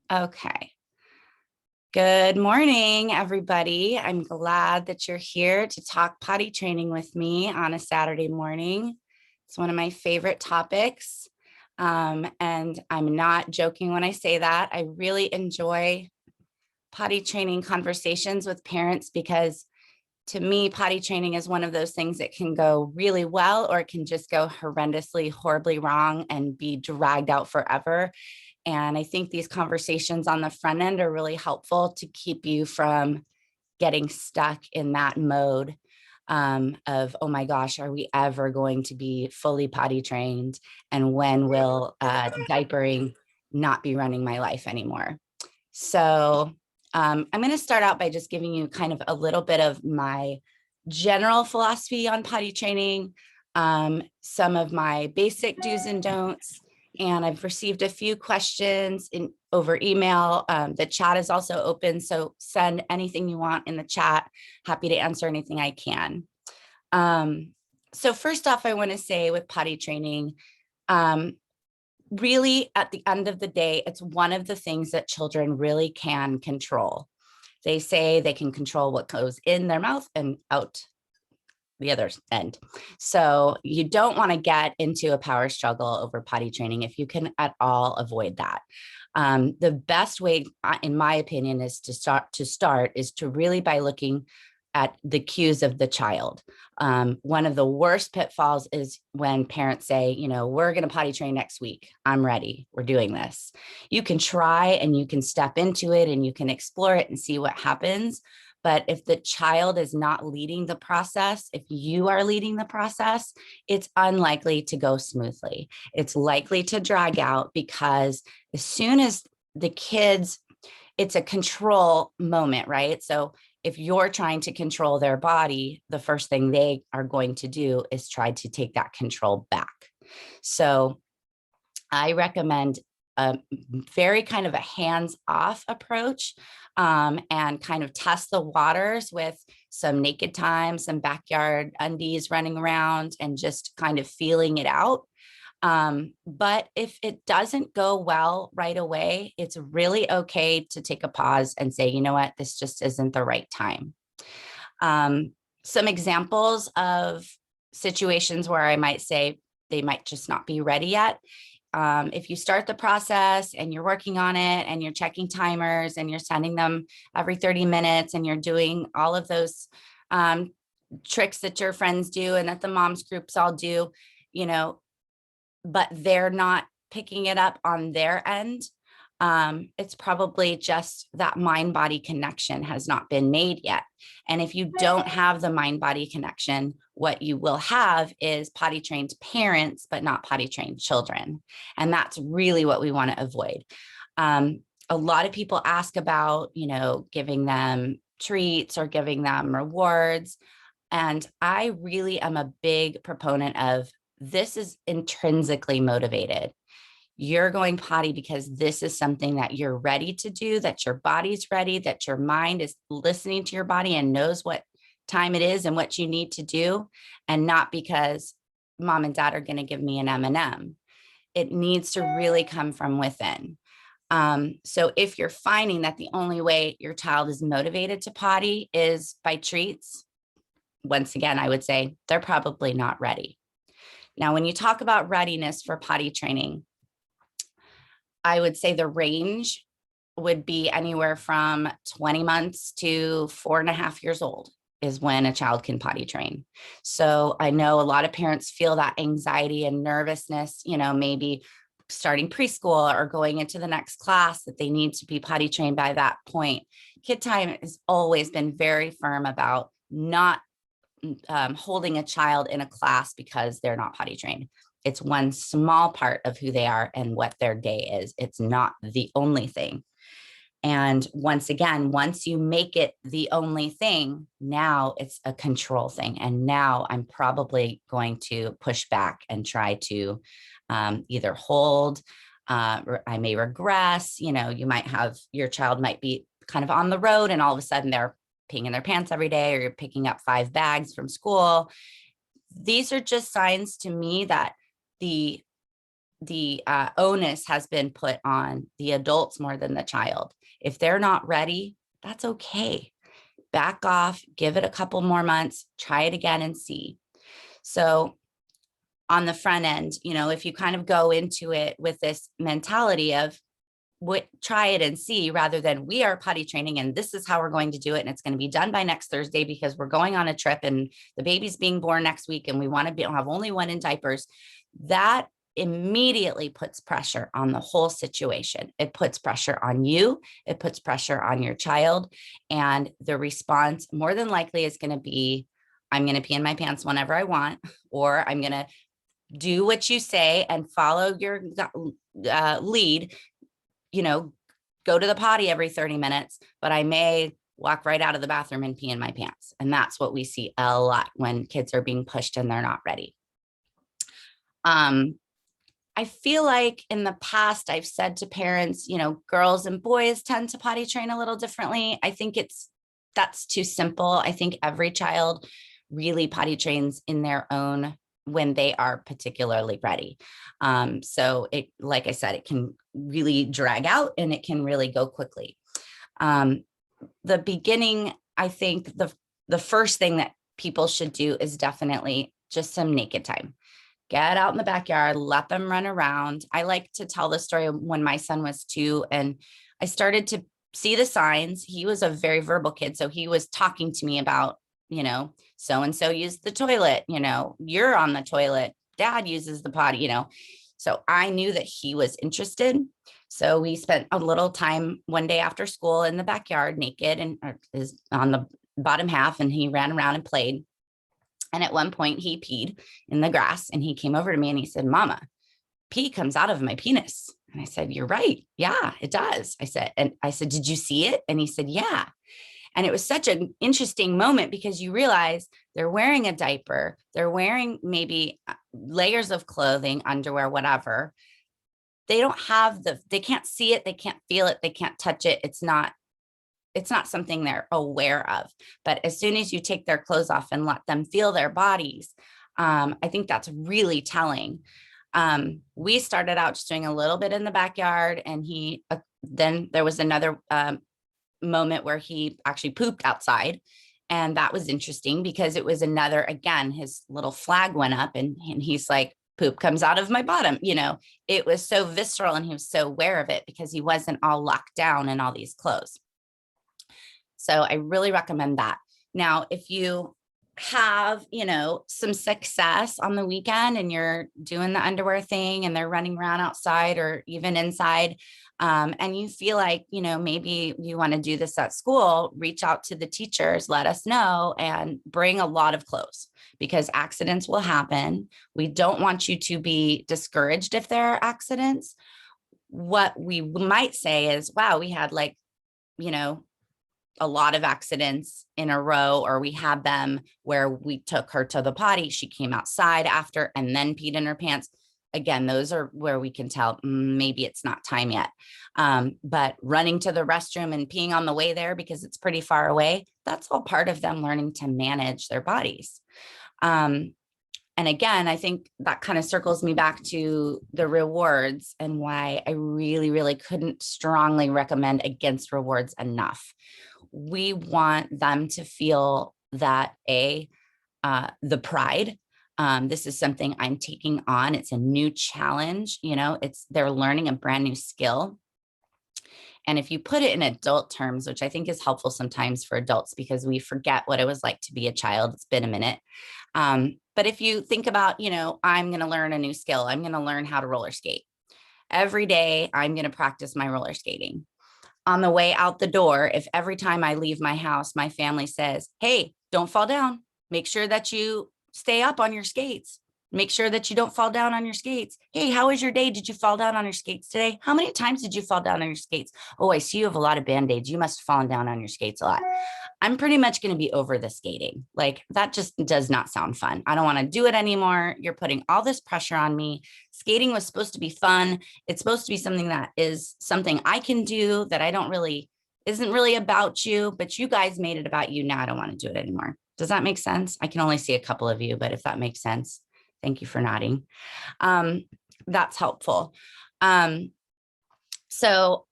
Okay. Good morning, everybody. I'm glad that you're here to talk potty training with me on a Saturday morning. It's one of my favorite topics. And I'm not joking when I say that. I really enjoy potty training conversations with parents because to me, potty training is one of those things that can go really well or it can just go horrendously, horribly wrong and be dragged out forever. And I think these conversations on the front end are really helpful to keep you from getting stuck in that mode of, oh my gosh, are we ever going to be fully potty trained? And when will diapering not be running my life anymore? So I'm going to start out by just giving you kind of a little bit of my general philosophy on potty training, some of my basic do's and don'ts, and I've received a few questions over email. The chat is also open, so send anything you want in the chat. Happy to answer anything I can. So first off, I want to say with potty training, really at the end of the day, it's one of the things that children really can control. They say they can control what goes in their mouth and out the other end. So you don't want to get into a power struggle over potty training if you can at all avoid that. The best way, in my opinion, is to start is to really by looking at the cues of the child. One of the worst pitfalls is when parents say, you know, we're going to potty train next week. I'm ready. We're doing this. You can try and you can step into it and you can explore it and see what happens. But if the child is not leading the process, if you are leading the process, it's unlikely to go smoothly. It's likely to drag out because as soon as the kids, it's a control moment, right? So if you're trying to control their body, the first thing they are going to do is try to take that control back. So I recommend a very kind of a hands-off approach and kind of test the waters with some naked time, some backyard undies running around and just kind of feeling it out. But if it doesn't go well right away, it's really okay to take a pause and say, you know what, this just isn't the right time. Some examples of situations where I might say they might just not be ready yet. If you start the process and you're working on it and you're checking timers and you're sending them every 30 minutes and you're doing all of those tricks that your friends do and that the moms groups all do, you know, but they're not picking it up on their end, it's probably just that mind-body connection has not been made yet. And if you don't have the mind-body connection, what you will have is potty trained parents, but not potty trained children. And that's really what we want to avoid. A lot of people ask about, you know, giving them treats or giving them rewards. And I really am a big proponent of this is intrinsically motivated. You're going potty because this is something that you're ready to do, that your body's ready, that your mind is listening to your body and knows what time it is and what you need to do, and not because mom and dad are going to give me an M&M. It needs to really come from within. So if you're finding that the only way your child is motivated to potty is by treats, once again, I would say they're probably not ready. Now, when you talk about readiness for potty training, I would say the range would be anywhere from 20 months to 4.5 years old is when a child can potty train. So I know a lot of parents feel that anxiety and nervousness, you know, maybe starting preschool or going into the next class that they need to be potty trained by that point. Kid Time has always been very firm about not holding a child in a class because they're not potty trained. It's one small part of who they are and what their day is. It's not the only thing. And once again, once you make it the only thing, now it's a control thing. And now I'm probably going to push back and try to either hold, I may regress, you know, you might have, your child might be kind of on the road and all of a sudden they're peeing in their pants every day, or you're picking up 5 bags from school. These are just signs to me that the onus has been put on the adults more than the child. If they're not ready, that's okay. Back off, give it a couple more months, try it again and see. So on the front end, if you kind of go into it with this mentality of try it and see, rather than we are potty training and this is how we're going to do it. And it's going to be done by next Thursday because we're going on a trip and the baby's being born next week and we want to have only one in diapers. That immediately puts pressure on the whole situation. It puts pressure on you. It puts pressure on your child. And the response more than likely is going to be, I'm going to pee in my pants whenever I want, or I'm going to do what you say and follow your lead, go to the potty every 30 minutes, but I may walk right out of the bathroom and pee in my pants. And that's what we see a lot when kids are being pushed and they're not ready. I feel like in the past, I've said to parents, girls and boys tend to potty train a little differently. I think that's too simple. I think every child really potty trains in their own when they are particularly ready. So like I said, it can really drag out and it can really go quickly. The beginning, I think the first thing that people should do is definitely just some naked time. Get out in the backyard, let them run around. I like to tell the story of when my son was 2 and I started to see the signs. He was a very verbal kid. So he was talking to me about, so-and-so used the toilet, you're on the toilet, dad uses the potty, So I knew that he was interested. So we spent a little time one day after school in the backyard naked and is on the bottom half and he ran around and played. And at one point he peed in the grass and he came over to me and he said, Mama, pee comes out of my penis. And I said, you're right. Yeah, it does. I said, did you see it? And he said, yeah. And it was such an interesting moment because you realize they're wearing a diaper. They're wearing maybe layers of clothing, underwear, whatever. They can't see it. They can't feel it. They can't touch it. It's not something they're aware of. But as soon as you take their clothes off and let them feel their bodies, I think that's really telling. We started out just doing a little bit in the backyard and then there was another moment where he actually pooped outside. And that was interesting because it was again, his little flag went up and he's like, poop comes out of my bottom. It was so visceral and he was so aware of it because he wasn't all locked down in all these clothes. So I really recommend that. Now, if you have, some success on the weekend and you're doing the underwear thing and they're running around outside or even inside, and you feel like, maybe you want to do this at school, reach out to the teachers, let us know, and bring a lot of clothes because accidents will happen. We don't want you to be discouraged if there are accidents. What we might say is, wow, we had a lot of accidents in a row, or we had them where we took her to the potty. She came outside after and then peed in her pants. Again, those are where we can tell maybe it's not time yet. But running to the restroom and peeing on the way there because it's pretty far away, that's all part of them learning to manage their bodies. And again, I think that kind of circles me back to the rewards and why I really, really couldn't strongly recommend against rewards enough. We want them to feel that the pride. This is something I'm taking on. It's a new challenge. They're learning a brand new skill. And if you put it in adult terms, which I think is helpful sometimes for adults because we forget what it was like to be a child. It's been a minute. But if you think about, I'm going to learn a new skill. I'm going to learn how to roller skate. Every day I'm going to practice my roller skating. On the way out the door, if every time I leave my house, my family says, hey, don't fall down. Make sure that you stay up on your skates. Make sure that you don't fall down on your skates. Hey, how was your day? Did you fall down on your skates today? How many times did you fall down on your skates? Oh, I see you have a lot of Band-Aids. You must have fallen down on your skates a lot. I'm pretty much going to be over the skating. Like that just does not sound fun. I don't want to do it anymore. You're putting all this pressure on me. Skating was supposed to be fun. It's supposed to be something that is something I can do that isn't really about you, but you guys made it about you. Now I don't want to do it anymore. Does that make sense? I can only see a couple of you, but if that makes sense, thank you for nodding. that's helpful. So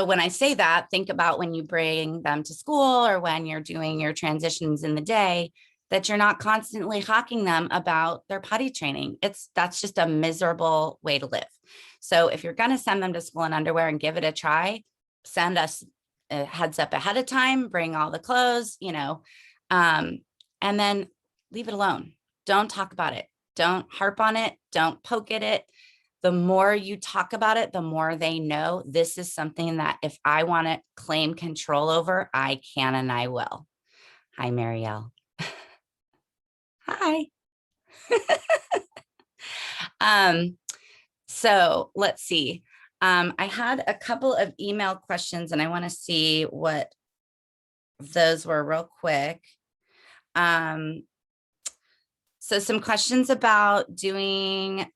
when I say that, think about when you bring them to school or when you're doing your transitions in the day, that you're not constantly hawking them about their potty training. That's just a miserable way to live. So if you're going to send them to school in underwear and give it a try, send us a heads up ahead of time, bring all the clothes, and then leave it alone. Don't talk about it. Don't harp on it. Don't poke at it. The more you talk about it, the more they know this is something that if I want to claim control over, I can and I will. Hi, Marielle. Hi. So let's see. I had a couple of email questions and I want to see what those were real quick. So some questions about doing,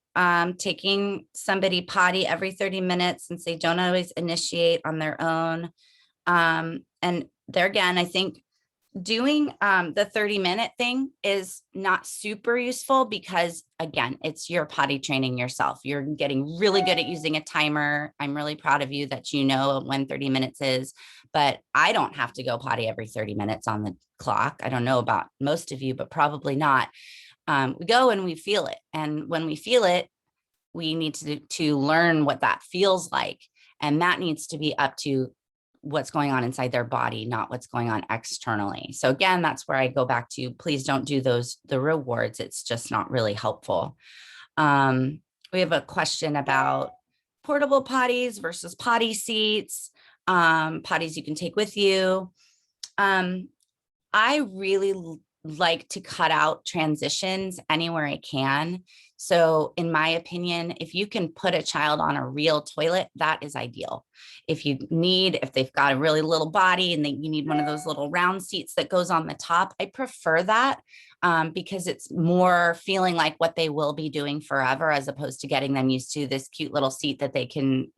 taking somebody potty every 30 minutes since they don't always initiate on their own. And there again, I think doing the 30-minute thing is not super useful because again, it's your potty training yourself. You're getting really good at using a timer. I'm really proud of you that you know when 30 minutes is, but I don't have to go potty every 30 minutes on the clock. I don't know about most of you, but probably not. We go and we feel it. And when we feel it, we need to learn what that feels like. And that needs to be up to what's going on inside their body, not what's going on externally. So again, that's where I go back to, please don't do the rewards. It's just not really helpful. We have a question about portable potties versus potty seats, potties you can take with you. I really like to cut out transitions anywhere I can. So in my opinion, if you can put a child on a real toilet, that is ideal. If they've got a really little body and you need one of those little round seats that goes on the top, I prefer that because it's more feeling like what they will be doing forever, as opposed to getting them used to this cute little seat that they can,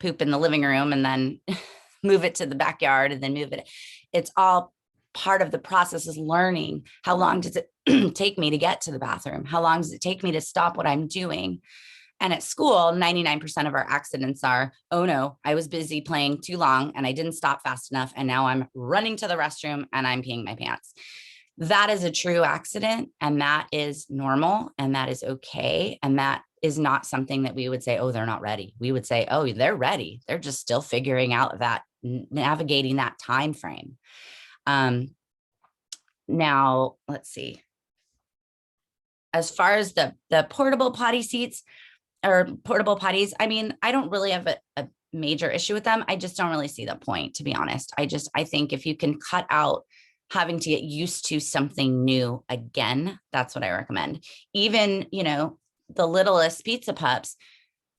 poop in the living room and then move it to the backyard and then move it. It's all part of the process is learning. How long does it take me to get to the bathroom? How long does it take me to stop what I'm doing? And at school, 99% of our accidents are, oh no, I was busy playing too long and I didn't stop fast enough. And now I'm running to the restroom and I'm peeing my pants. That is a true accident. And that is normal. And that is okay. And that is not something that we would say, oh, they're not ready. We would say, oh, they're ready. They're just still figuring out that, navigating that time frame. Now let's see. As far as the portable potty seats or portable potties, I mean, I don't really have a major issue with them. I just don't really see the point, to be honest. I think if you can cut out having to get used to something new again, that's what I recommend. Even, the littlest pizza pups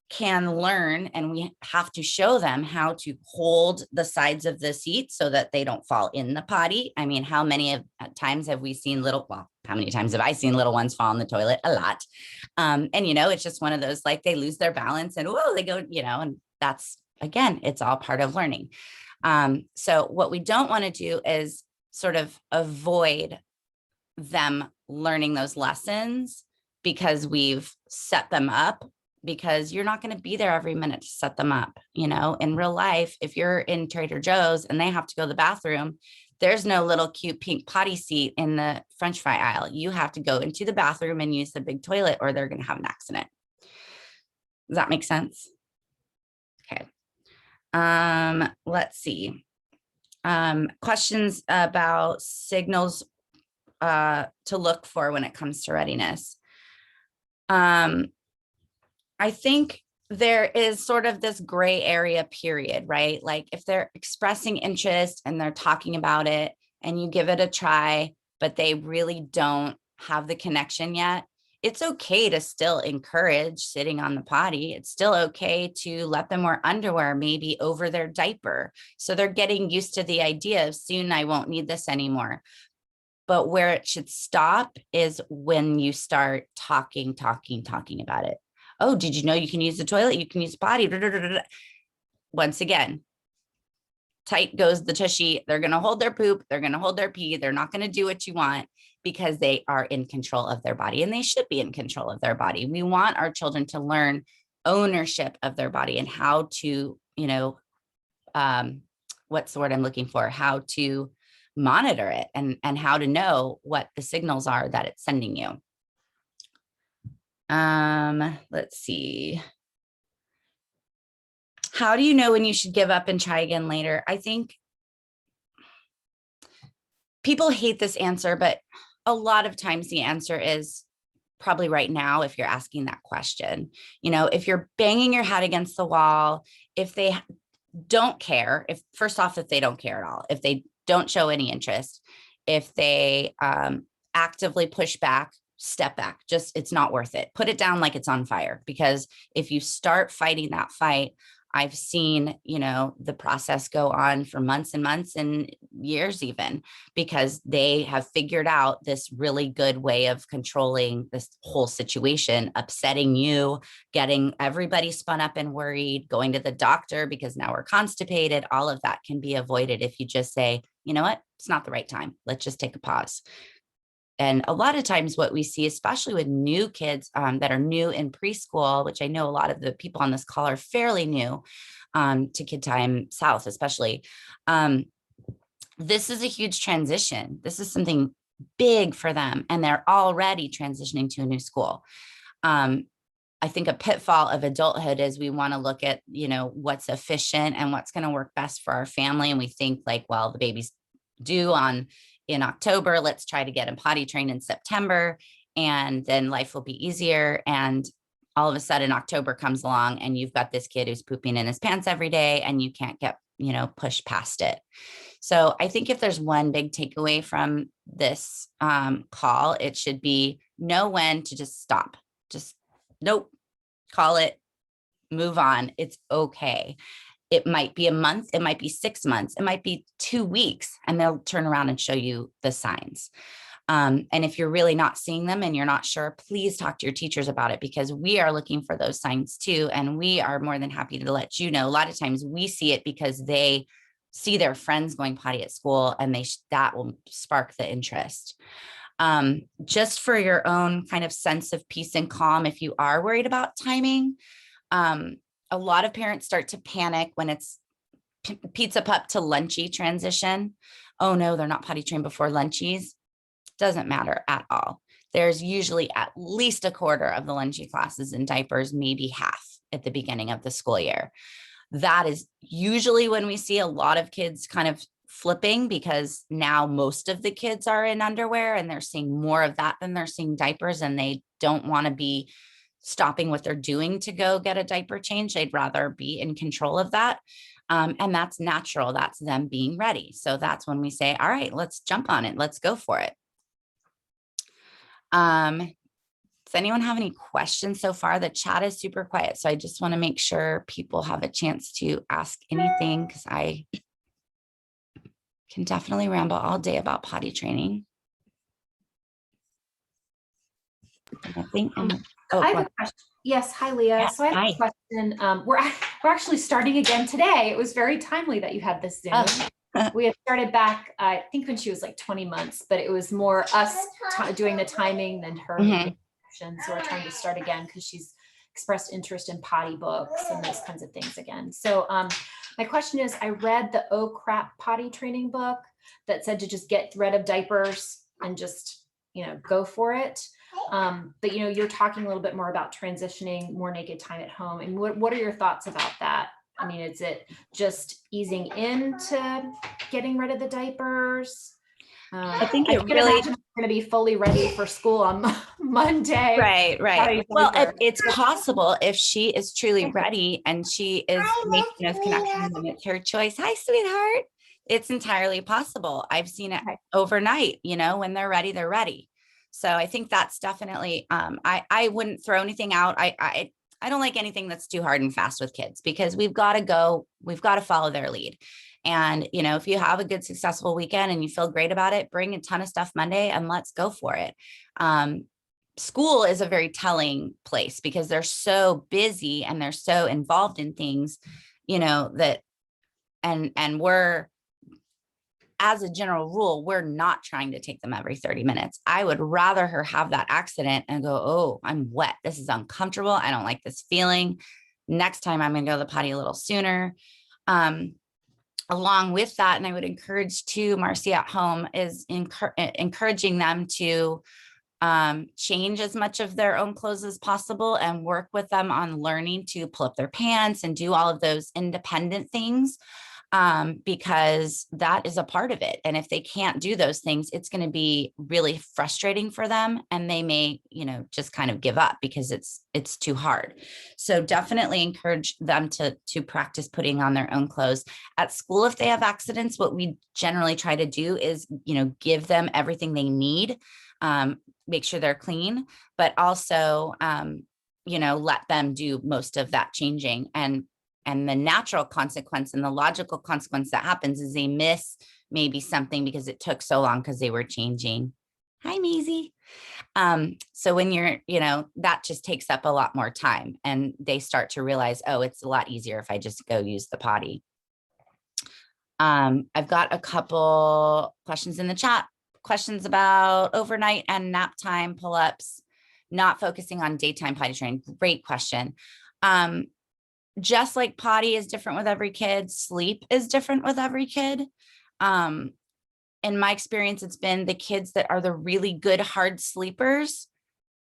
can learn, and we have to show them how to hold the sides of the seat so that they don't fall in the potty. I mean, how many times have we seen how many times have I seen little ones fall in the toilet? A lot. And, it's just one of those, like they lose their balance and whoa, they go, and that's, again, it's all part of learning. So what we don't want to do is sort of avoid them learning those lessons because we've set them up, because you're not going to be there every minute to set them up. In real life, if you're in Trader Joe's and they have to go to the bathroom, there's no little cute pink potty seat in the French fry aisle. You have to go into the bathroom and use the big toilet or they're going to have an accident. Does that make sense? Okay. Let's see. Questions about signals to look for when it comes to readiness. I think there is sort of this gray area period, right? Like if they're expressing interest and they're talking about it and you give it a try, but they really don't have the connection yet, it's okay to still encourage sitting on the potty. It's still okay to let them wear underwear, maybe over their diaper. So they're getting used to the idea of soon I won't need this anymore. But where it should stop is when you start talking about it. Oh, did you know you can use the toilet? You can use the potty. Once again, tight goes the tushy. They're going to hold their poop. They're going to hold their pee. They're not going to do what you want. because they are in control of their body, and they should be in control of their body. We want our children to learn ownership of their body and how to, what's the word I'm looking for? How to monitor it and how to know what the signals are that it's sending you. Let's see. How do you know when you should give up and try again later? I think people hate this answer, but a lot of times the answer is probably right now if you're asking that question. If you're banging your head against the wall, if they don't care, if they don't care at all, if they don't show any interest, if they actively push back, step back, it's not worth it. Put it down like it's on fire, because if you start fighting that fight, I've seen, the process go on for months and months and years even, because they have figured out this really good way of controlling this whole situation, upsetting you, getting everybody spun up and worried, going to the doctor because now we're constipated. All of that can be avoided if you just say, you know what, it's not the right time. Let's just take a pause. And a lot of times what we see, especially with new kids that are new in preschool, which I know a lot of the people on this call are fairly new to Kid Time South, especially. This is a huge transition. This is something big for them, and they're already transitioning to a new school. I think a pitfall of adulthood is we want to look at, what's efficient and what's going to work best for our family. And we think like, well, the baby's due in October, let's try to get him potty trained in September, and then life will be easier. And all of a sudden October comes along and you've got this kid who's pooping in his pants every day and you can't get, push past it. So I think if there's one big takeaway from this call, it should be know when to just stop. Just nope, call it, move on. It's okay. It might be a month, it might be 6 months, it might be 2 weeks, and they'll turn around and show you the signs. And if you're really not seeing them and you're not sure, please talk to your teachers about it, because we are looking for those signs too. And we are more than happy to let you know. A lot of times we see it because they see their friends going potty at school, and that will spark the interest. Just for your own kind of sense of peace and calm, if you are worried about timing, a lot of parents start to panic when it's pizza pup to lunchy transition. Oh no, they're not potty trained before lunchies. Doesn't matter at all. There's usually at least a quarter of the lunchy classes in diapers, maybe half at the beginning of the school year. That is usually when we see a lot of kids kind of flipping, because now most of the kids are in underwear and they're seeing more of that than they're seeing diapers, and they don't want to be stopping what they're doing to go get a diaper change. They'd rather be in control of that. And that's natural. That's them being ready. So that's when we say, all right, let's jump on it. Let's go for it. Does anyone have any questions so far? The chat is super quiet, so I just want to make sure people have a chance to ask anything, because I can definitely ramble all day about potty training. I think I have a question. Yes, hi Leah. Yeah, so I have a question. We're actually starting again today. It was very timely that you had this Zoom. We had started back, I think, when she was like 20 months, but it was more us doing the timing than her. So we're trying to start again because she's expressed interest in potty books and those kinds of things again. So my question is, I read the Oh Crap potty training book that said to just get rid of diapers and just, go for it. But you're talking a little bit more about transitioning more naked time at home. And what are your thoughts about that? I mean, is it just easing into getting rid of the diapers? I think it really is going to be fully ready for school on Monday. Right. Well, it's possible if she is truly ready and she is making those connections and it's her choice. Hi, sweetheart. It's entirely possible. I've seen it overnight, when they're ready, they're ready. So I think that's definitely, I wouldn't throw anything out. I don't like anything that's too hard and fast with kids, because we've got to follow their lead. And, if you have a good, successful weekend and you feel great about it, bring a ton of stuff Monday and let's go for it. School is a very telling place because they're so busy and they're so involved in things, that, and we're as a general rule, we're not trying to take them every 30 minutes. I would rather her have that accident and go, oh, I'm wet. This is uncomfortable. I don't like this feeling. Next time I'm going to go to the potty a little sooner. Along with that, and I would encourage too, Marcy at home, is encouraging them to change as much of their own clothes as possible and work with them on learning to pull up their pants and do all of those independent things, because that is a part of it. And if they can't do those things, it's going to be really frustrating for them, and they may, just kind of give up because it's too hard. So definitely encourage them to practice putting on their own clothes. At school, if they have accidents, what we generally try to do is, give them everything they need, make sure they're clean, but also, let them do most of that changing. And the natural consequence and the logical consequence that happens is they miss maybe something because it took so long because they were changing. Hi, Maisie. So when you're, that just takes up a lot more time, and they start to realize, oh, it's a lot easier if I just go use the potty. I've got a couple questions in the chat. Questions about overnight and nap time pull-ups, not focusing on daytime potty training. Great question. Just like potty is different with every kid, sleep is different with every kid. In my experience, it's been the kids that are the really good hard sleepers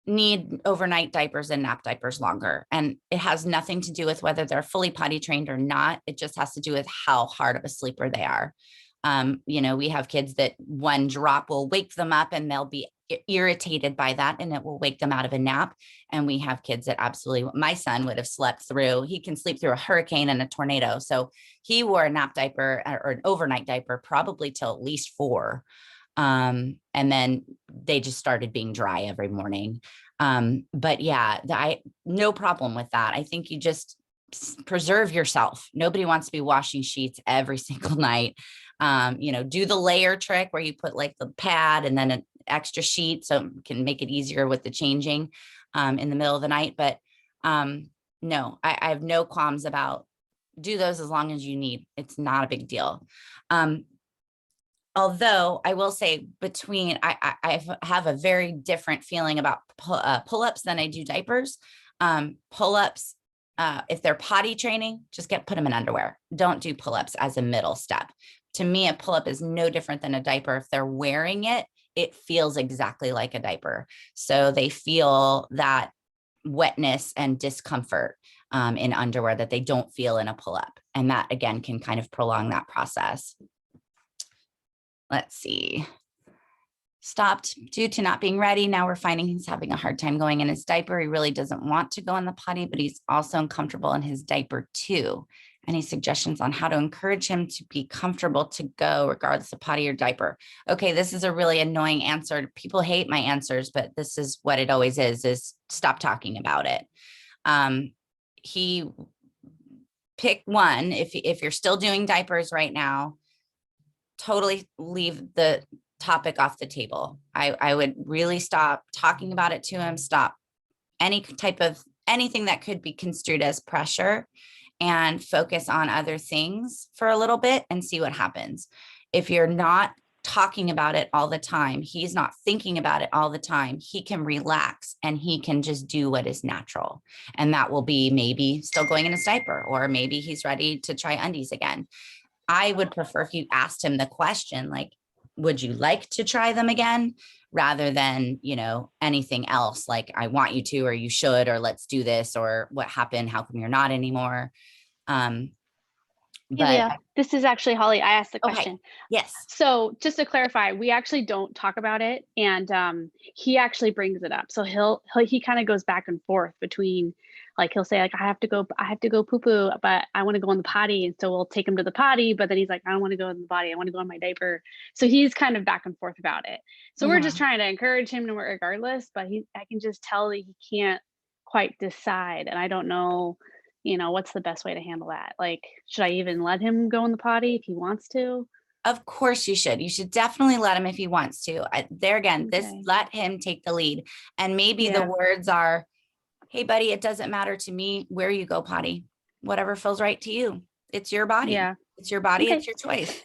need overnight diapers and nap diapers longer. And it has nothing to do with whether they're fully potty trained or not. It just has to do with how hard of a sleeper they are. We have kids that one drop will wake them up and they'll be irritated by that, and it will wake them out of a nap. And we have kids that absolutely, my son would have slept through, he can sleep through a hurricane and a tornado. So he wore a nap diaper or an overnight diaper probably till at least 4. And then they just started being dry every morning. But yeah, no problem with that. I think you just preserve yourself. Nobody wants to be washing sheets every single night. Do the layer trick where you put like the pad and then an extra sheet so it can make it easier with the changing in the middle of the night. But no, I have no qualms about do those as long as you need. It's not a big deal. Although I will say I have a very different feeling about pull-ups than I do diapers. Pull-ups, if they're potty training, just put them in underwear. Don't do pull-ups as a middle step. To me, a pull-up is no different than a diaper. If they're wearing it, it feels exactly like a diaper. So they feel that wetness and discomfort in underwear that they don't feel in a pull-up. And that, again, can kind of prolong that process. Let's see. Stopped due to not being ready. Now we're finding he's having a hard time going in his diaper. He really doesn't want to go in the potty, but he's also uncomfortable in his diaper too. Any suggestions on how to encourage him to be comfortable to go regardless of potty or diaper? Okay, this is a really annoying answer. People hate my answers, but this is what it always is stop talking about it. He pick one. If you're still doing diapers right now, totally leave the topic off the table. I would really stop talking about it to him, stop any type of anything that could be construed as pressure, and focus on other things for a little bit and see what happens. If you're not talking about it all the time, he's not thinking about it all the time, he can relax and he can just do what is natural. And that will be maybe still going in his diaper, or maybe he's ready to try undies again. I would prefer if you asked him the question, like, would you like to try them again? Rather than, anything else like I want you to, or you should, or let's do this, or what happened? How come you're not anymore? Hey, Leah, this is actually Holly. I asked the question. Okay. Yes. So just to clarify, we actually don't talk about it, and he actually brings it up. So he kind of goes back and forth between, like, he'll say like I have to go poo poo, but I want to go in the potty, and so we'll take him to the potty. But then he's like, I don't want to go in the potty. I want to go in my diaper. So he's kind of back and forth about it. So we're just trying to encourage him regardless. But I can just tell that he can't quite decide, and I don't know. What's the best way to handle that? Like, should I even let him go in the potty if he wants to? Of course you should. You should definitely let him if he wants to. There again, Okay. this let him take the lead. And maybe the words are, hey, buddy, it doesn't matter to me where you go potty. Whatever feels right to you. It's your body. Yeah. It's your body. Okay. It's your choice.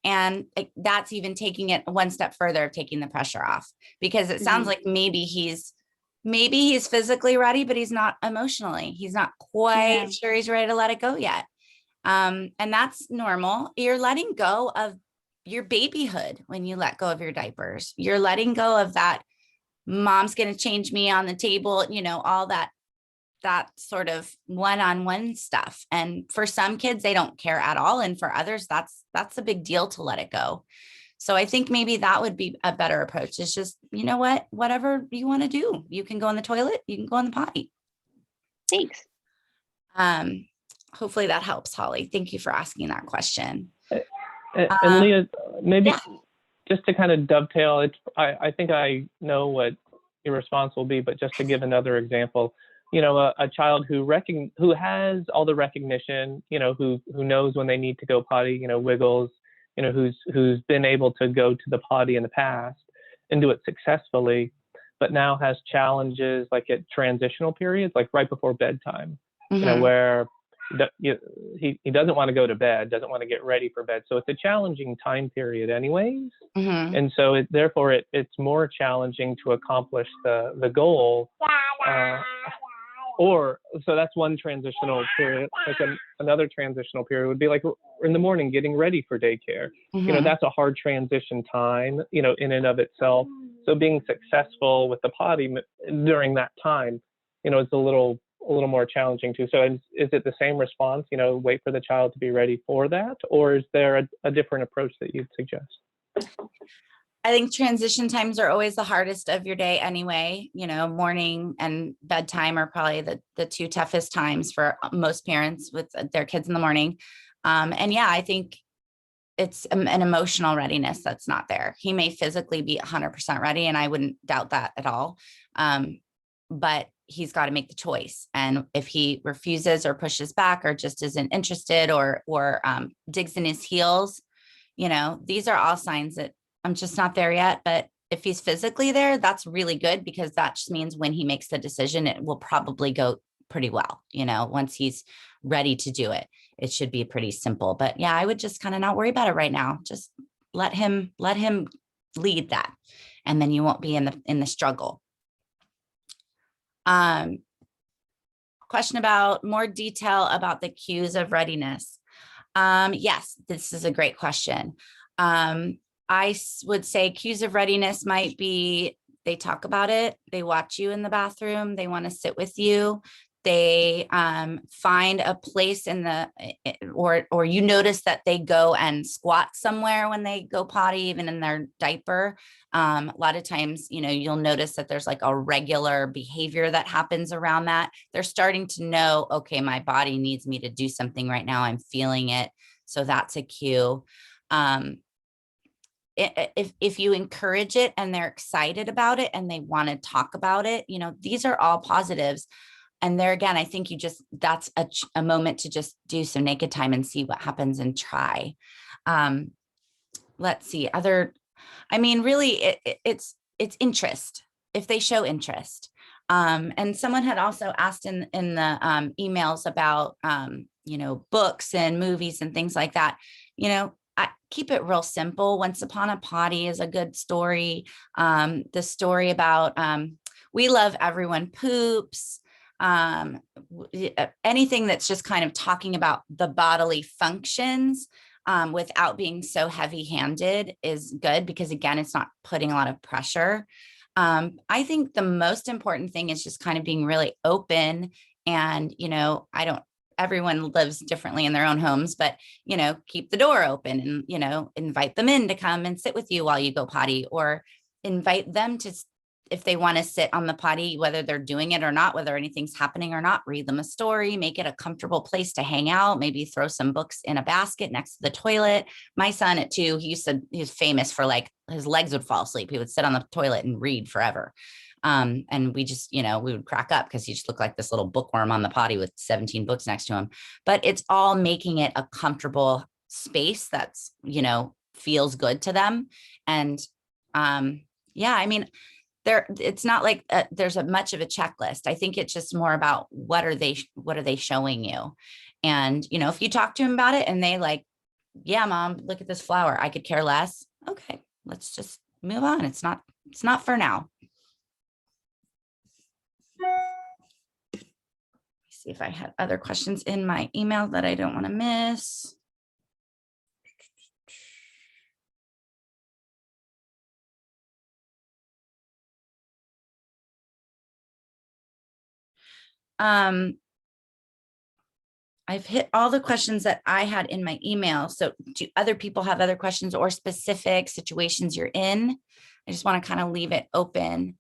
And that's even taking it one step further of taking the pressure off, because it sounds like maybe he's physically ready, but he's not emotionally. He's not quite sure he's ready to let it go yet. And that's normal. You're letting go of your babyhood when you let go of your diapers. You're letting go of that mom's going to change me on the table, all that sort of one-on-one stuff. And for some kids, they don't care at all. And for others, that's a big deal to let it go. So I think maybe that would be a better approach. It's just, whatever you want to do, you can go in the toilet, you can go in the potty. Thanks. Hopefully that helps, Holly. Thank you for asking that question. And Leah, maybe just to kind of dovetail, I think I know what your response will be, but just to give another example, a child who has all the recognition, who knows when they need to go potty, wiggles, who's been able to go to the potty in the past and do it successfully, but now has challenges like at transitional periods, like right before bedtime, where he doesn't want to go to bed, doesn't want to get ready for bed. So it's a challenging time period anyways. And so therefore it's more challenging to accomplish the goal. So that's one transitional period. Like another transitional period would be like in the morning getting ready for daycare. That's a hard transition time, in and of itself. So being successful with the potty during that time, it's a little more challenging too. So is it the same response, wait for the child to be ready for that? Or is there a different approach that you'd suggest? I think transition times are always the hardest of your day anyway. Morning and bedtime are probably the two toughest times for most parents with their kids in the morning. I think it's an emotional readiness that's not there. He may physically be 100% ready, and I wouldn't doubt that at all. But he's got to make the choice. And if he refuses or pushes back or just isn't interested or digs in his heels, these are all signs that I'm just not there yet. But if he's physically there, that's really good, because that just means when he makes the decision, it will probably go pretty well. Once he's ready to do it, it should be pretty simple. But yeah, I would just kind of not worry about it right now. Just let him lead that. And then you won't be in the struggle. Question about more detail about the cues of readiness. Yes, this is a great question. I would say cues of readiness might be, they talk about it, they watch you in the bathroom, they want to sit with you, they find a place or you notice that they go and squat somewhere when they go potty, even in their diaper. A lot of times, you'll notice that there's like a regular behavior that happens around that. They're starting to know, okay, my body needs me to do something right now. I'm feeling it. So that's a cue. If you encourage it and they're excited about it and they want to talk about it, these are all positives. And there again, I think that's a moment to just do some naked time and see what happens and try. Let's see really it's interest, if they show interest. And someone had also asked in the emails about, books and movies and things like that. I keep it real simple. Once Upon a Potty is a good story. The story about We Love Everyone Poops. Anything that's just kind of talking about the bodily functions without being so heavy-handed is good, because again, it's not putting a lot of pressure. I think the most important thing is just kind of being really open. And, everyone lives differently in their own homes, but, keep the door open and, invite them in to come and sit with you while you go potty, or invite them to, if they want to sit on the potty, whether they're doing it or not, whether anything's happening or not, read them a story, make it a comfortable place to hang out, maybe throw some books in a basket next to the toilet. My son at 2, he was famous for his legs would fall asleep. He would sit on the toilet and read forever. And we just, we would crack up because he just looked like this little bookworm on the potty with 17 books next to him. But it's all making it a comfortable space that's, feels good to them. And it's not like there's much of a checklist. I think it's just more about what are they showing you? And, if you talk to them about it and they yeah, mom, look at this flower. I could care less. Okay, let's just move on. It's not for now. See if I had other questions in my email that I don't want to miss. I've hit all the questions that I had in my email. So do other people have other questions or specific situations you're in? I just want to kind of leave it open.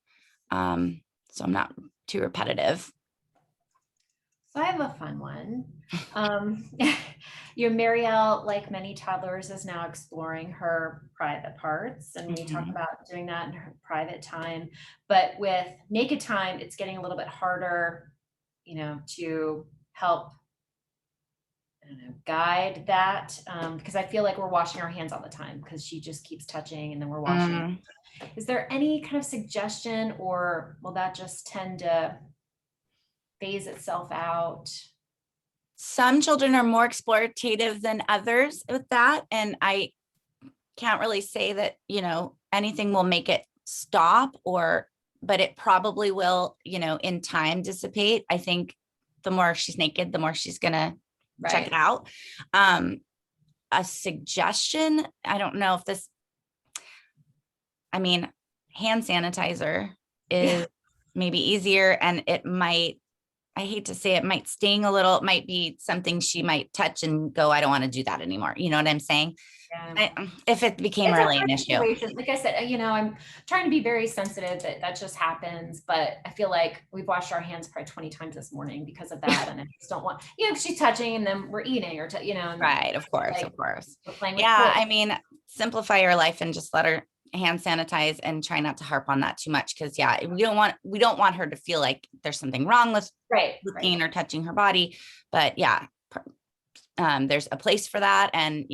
So I'm not too repetitive. So I have a fun one. Your Marielle, like many toddlers, is now exploring her private parts, and we talk about doing that in her private time. But with naked time, it's getting a little bit harder, to help, I don't know, guide that, because I feel like we're washing our hands all the time because she just keeps touching and then we're washing. Is there any kind of suggestion, or will that just tend to phase itself out? Some children are more explorative than others with that. And I can't really say that, anything will make it stop, but it probably will, in time dissipate. I think the more she's naked, the more she's going to check it out. A suggestion, I don't know if this, hand sanitizer is maybe easier, and I hate to say it might sting a little. It might be something she might touch and go, I don't want to do that anymore. You know what I'm saying? Yeah. If it became really an issue. Like I said, I'm trying to be very sensitive that just happens, but I feel like we've washed our hands probably 20 times this morning because of that. And I just don't want, if she's touching and then we're eating or, right. Of course. We're yeah. Simplify your life and just let her hand sanitize and try not to harp on that too much. Cause we don't want her to feel like there's something wrong with looking or touching her body. But there's a place for that. And,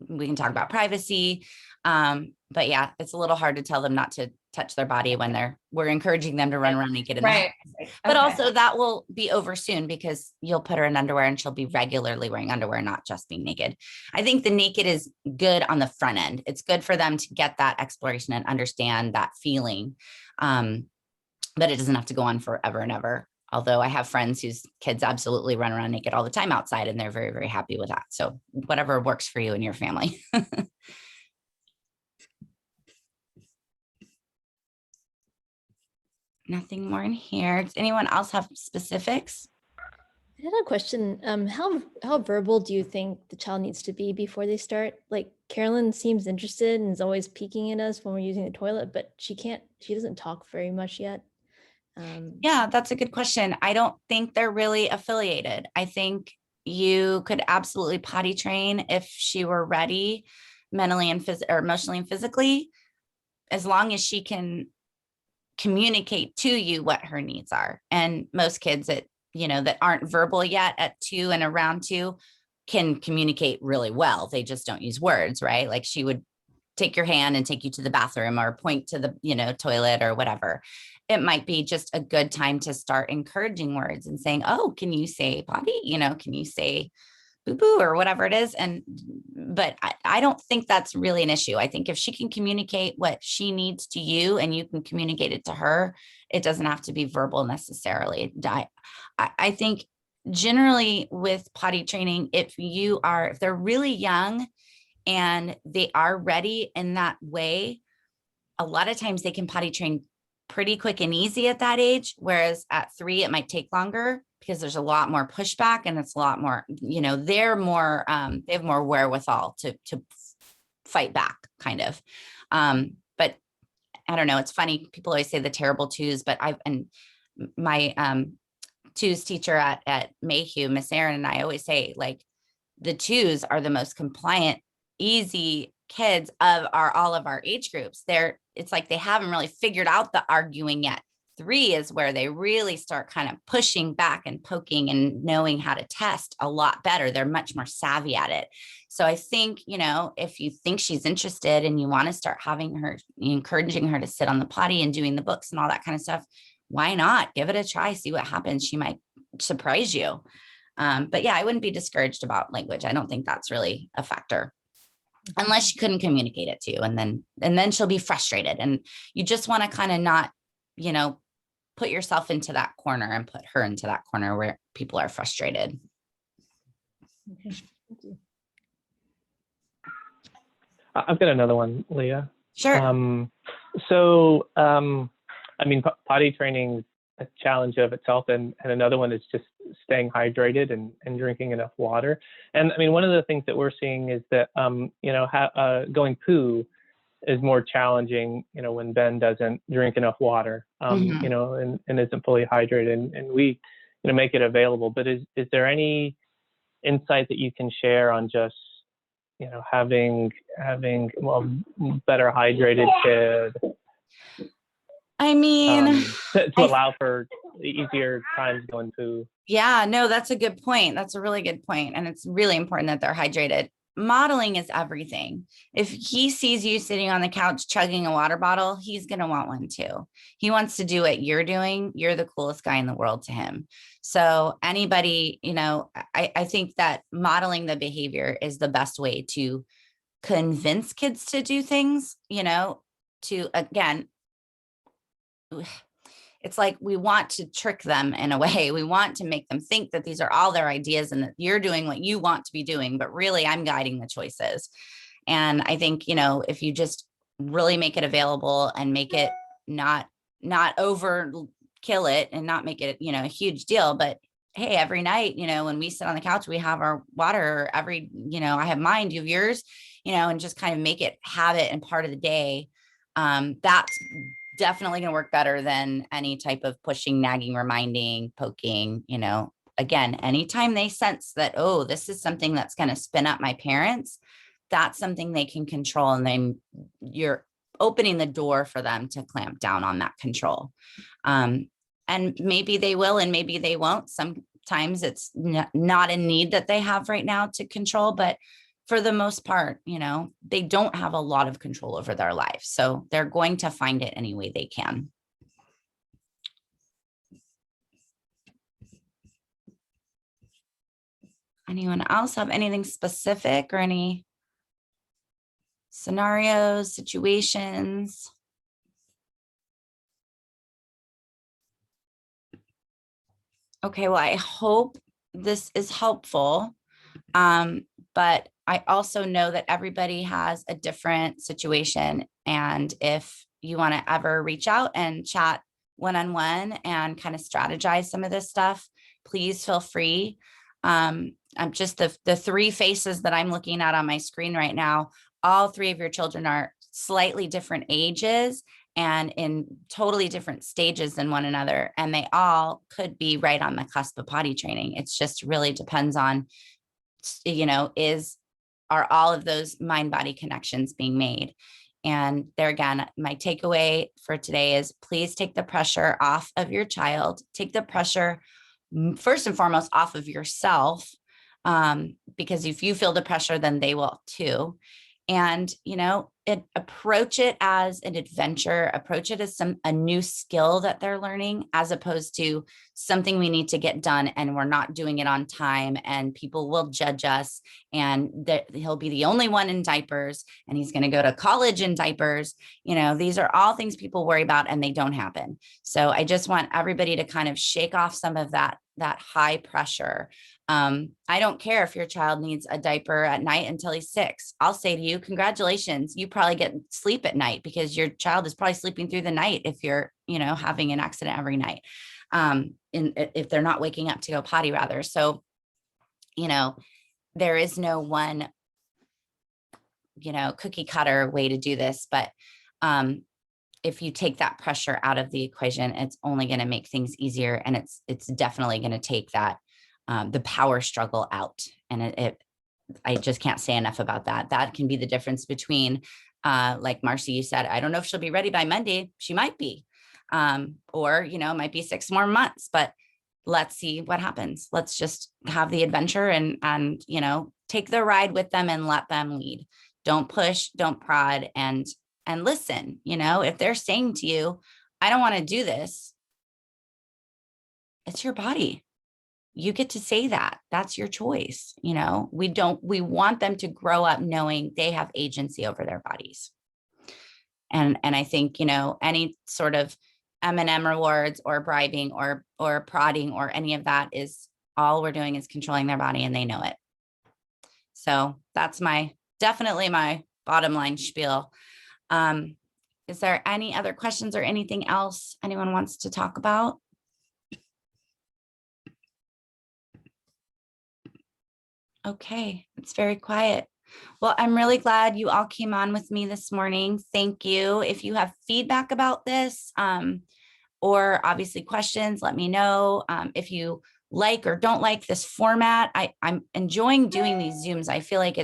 we can talk about privacy. But it's a little hard to tell them not to touch their body when we're encouraging them to run around naked. But also that will be over soon because you'll put her in underwear and she'll be regularly wearing underwear, not just being naked. I think the naked is good on the front end. It's good for them to get that exploration and understand that feeling. But it doesn't have to go on forever and ever. Although I have friends whose kids absolutely run around naked all the time outside, and they're very, very happy with that. So whatever works for you and your family. Nothing more in here. Does anyone else have specifics? I had a question. How verbal do you think the child needs to be before they start? Like Carolyn seems interested and is always peeking at us when we're using the toilet, but she doesn't talk very much yet. Yeah, that's a good question. I don't think they're really affiliated. I think you could absolutely potty train if she were ready mentally and emotionally and physically, as long as she can communicate to you what her needs are. And most kids that aren't verbal yet at 2 and around 2 can communicate really well. They just don't use words, right? Like she would take your hand and take you to the bathroom or point to the, toilet or whatever. It might be just a good time to start encouraging words and saying, oh, can you say potty? Can you say boo-boo or whatever it is? But I don't think that's really an issue. I think if she can communicate what she needs to you and you can communicate it to her, it doesn't have to be verbal necessarily. I think generally with potty training, if they're really young and they are ready in that way, a lot of times they can potty train pretty quick and easy at that age. Whereas at 3, it might take longer because there's a lot more pushback and it's a lot more, they're more, they have more wherewithal to fight back kind of. But I don't know. It's funny. People always say the terrible twos, but my twos teacher at Mayhew, Miss Erin, and I always say like the twos are the most compliant, easy kids of all of our age groups. It's like they haven't really figured out the arguing yet. 3 is where they really start kind of pushing back and poking and knowing how to test a lot better. They're much more savvy at it. So I think, if you think she's interested and you want to start encouraging her to sit on the potty and doing the books and all that kind of stuff, why not give it a try? See what happens. She might surprise you. But yeah, I wouldn't be discouraged about language. I don't think that's really a factor unless she couldn't communicate it to you. And then she'll be frustrated, and you just want to kind of not, put yourself into that corner and put her into that corner where people are frustrated. Okay, thank you. I've got another one, Leah. Sure. Potty training is a challenge of itself, and another one is just staying hydrated and drinking enough water. And I mean, one of the things that we're seeing is that going poo is more challenging, when Ben doesn't drink enough water, and isn't fully hydrated, and we, make it available. But is there any insight that you can share on just, having better hydrated kid? I mean, to allow for easier times going poo. Yeah, no, that's a good point. That's a really good point. And it's really important that they're hydrated. Modeling is everything. If he sees you sitting on the couch chugging a water bottle, he's going to want one too. He wants to do what you're doing. You're the coolest guy in the world to him. So anybody, I think that modeling the behavior is the best way to convince kids to do things, to, again, it's like we want to trick them in a way. We want to make them think that these are all their ideas and that you're doing what you want to be doing, but really I'm guiding the choices. And I think, if you just really make it available and make it not overkill it and not make it, a huge deal, but hey, every night, when we sit on the couch, we have our water. I have mine, you have yours, and just kind of make it habit and part of the day. That's definitely going to work better than any type of pushing, nagging, reminding, poking. Again, anytime they sense that, oh, this is something that's going to spin up my parents, that's something they can control. And then you're opening the door for them to clamp down on that control. And maybe they will, and maybe they won't. Sometimes it's not a need that they have right now to control, but for the most part, they don't have a lot of control over their life. So they're going to find it any way they can. Anyone else have anything specific or any scenarios, situations? Okay, well, I hope this is helpful. But I also know that everybody has a different situation. And if you want to ever reach out and chat one-on-one and kind of strategize some of this stuff, please feel free. I'm just the three faces that I'm looking at on my screen right now. All three of your children are slightly different ages and in totally different stages than one another. And they all could be right on the cusp of potty training. It's just really depends on, are all of those mind-body connections being made? And there again, my takeaway for today is please take the pressure off of your child. Take the pressure first and foremost off of yourself, because if you feel the pressure, then they will too. And, approach it as an adventure, approach it as a new skill that they're learning, as opposed to something we need to get done and we're not doing it on time and people will judge us and he'll be the only one in diapers and he's going to go to college in diapers. These are all things people worry about and they don't happen. So I just want everybody to kind of shake off some of that high pressure. I don't care if your child needs a diaper at night until he's 6. I'll say to you, congratulations. You probably get sleep at night because your child is probably sleeping through the night if you're, having an accident every night. If they're not waking up to go potty rather. So, there is no one, cookie cutter way to do this, but, if you take that pressure out of the equation, it's only going to make things easier. And it's definitely going to take that, the power struggle out. And I just can't say enough about that. That can be the difference between, like Marcy, you said, I don't know if she'll be ready by Monday. She might be, or, it might be 6 more months, but let's see what happens. Let's just have the adventure and, take the ride with them and let them lead. Don't push, don't prod, and listen. If they're saying to you, I don't want to do this, it's your body. you get to say that. That's your choice. You know, we want them to grow up knowing they have agency over their bodies. And I think, you know, any sort of M&M rewards or bribing or prodding or any of that is all we're doing is controlling their body, and they know it. So that's definitely my bottom line spiel. Is there any other questions or anything else anyone wants to talk about? Okay, it's very quiet. Well, I'm really glad you all came on with me this morning. Thank you. If you have feedback about this, or obviously questions, let me know. If you like or don't like this format, I'm enjoying doing these Zooms. I feel like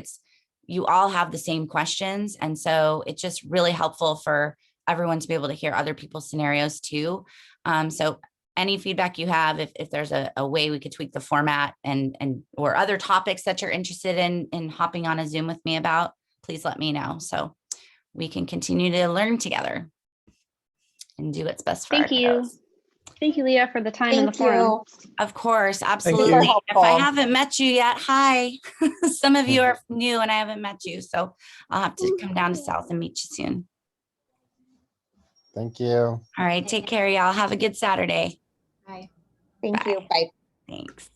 you all have the same questions. And so it's just really helpful for everyone to be able to hear other people's scenarios too. So any feedback you have, if there's a way we could tweak the format or other topics that you're interested in hopping on a Zoom with me about, please let me know so we can continue to learn together and do what's best for our Thank you. kiddos. Thank you, Leah, for the time and the forum. Of course, you. absolutely. Super If I helpful. haven't met you yet, hi. Some of you are new and I haven't met you, so I'll have to come down to South and meet you soon. Thank you. All right, take care, y'all. Have a good Saturday. Bye. Thank Bye. you. Bye. Thanks.